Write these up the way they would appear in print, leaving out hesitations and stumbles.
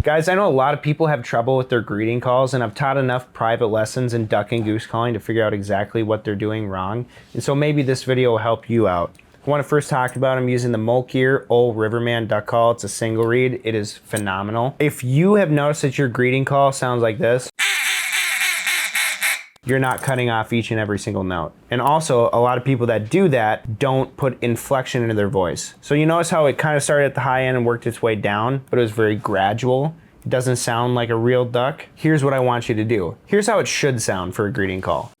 Guys, I know a lot of people have trouble with their greeting calls, and I've taught enough private lessons in duck and goose calling to figure out exactly what they're doing wrong. And so maybe this video will help you out. When I first talked about, I'm using the SoundGear Old Riverman duck call. It's a single reed. It is phenomenal. If you have noticed that your greeting call sounds like this, you're not cutting off each and every single note. And also, a lot of people that do that don't put inflection into their voice. So you notice how it kind of started at the high end and worked its way down, but it was very gradual. It doesn't sound like a real duck. Here's what I want you to do. Here's how it should sound for a greeting call.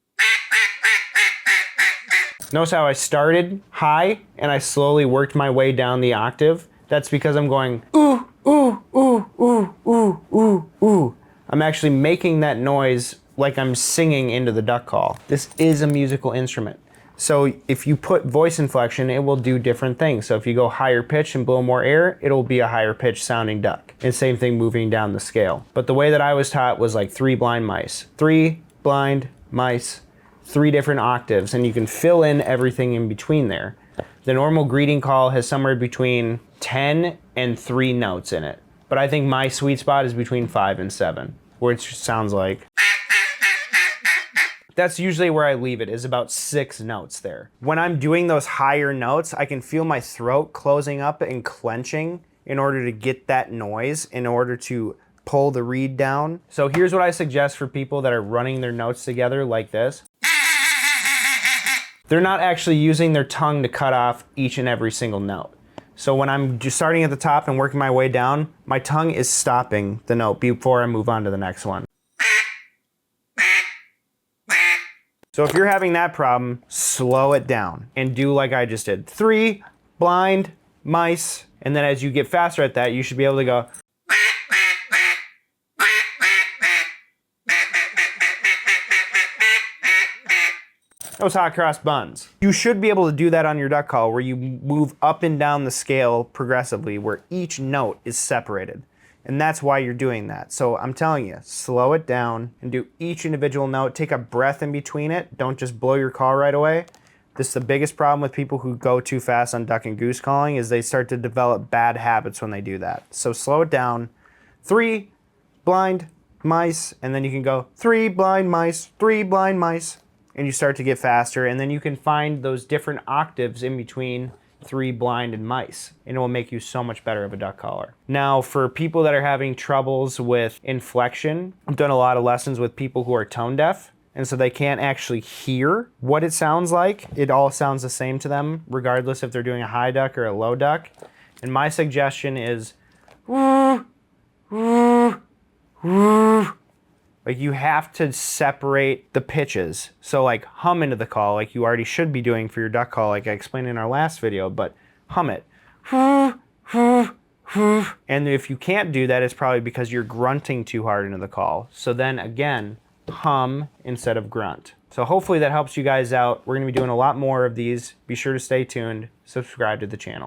Notice how I started high and I slowly worked my way down the octave. That's because I'm going ooh, ooh, ooh, ooh, ooh, ooh, ooh. I'm actually making that noise like I'm singing into the duck call. This is a musical instrument. So if you put voice inflection, it will do different things. So if you go higher pitch and blow more air, it'll be a higher pitch sounding duck. And same thing moving down the scale. But the way that I was taught was like 3 blind mice. 3 blind mice, 3 different octaves, and you can fill in everything in between there. The normal greeting call has somewhere between 10 and 3 notes in it. But I think my sweet spot is between 5 and 7, which sounds like. That's usually where I leave it, is about 6 notes there. When I'm doing those higher notes, I can feel my throat closing up and clenching in order to get that noise, in order to pull the reed down. So here's what I suggest for people that are running their notes together like this. They're not actually using their tongue to cut off each and every single note. So when I'm just starting at the top and working my way down, my tongue is stopping the note before I move on to the next one. So if you're having that problem, slow it down and do like I just did. 3 blind mice, and then as you get faster at that, you should be able to go. Those hot cross buns. You should be able to do that on your duck call, where you move up and down the scale progressively, where each note is separated. And that's why you're doing that. So I'm telling you, slow it down and do each individual note. Take a breath in between it. Don't just blow your call right away. This is the biggest problem with people who go too fast on duck and goose calling, is they start to develop bad habits when they do that. So slow it down. 3 blind mice, and then you can go 3 blind mice, 3 blind mice, and you start to get faster, and then you can find those different octaves in between 3 blind and mice, and it will make you so much better of a duck caller. Now, for people that are having troubles with inflection, I've done a lot of lessons with people who are tone deaf, and so they can't actually hear what it sounds like. It all sounds the same to them, regardless if they're doing a high duck or a low duck. And my suggestion is, woo, woo, woo. Like, you have to separate the pitches. So like hum into the call like you already should be doing for your duck call, like I explained in our last video, but hum it. And if you can't do that, it's probably because you're grunting too hard into the call. So then again, hum instead of grunt. So hopefully that helps you guys out. We're gonna be doing a lot more of these. Be sure to stay tuned, subscribe to the channel.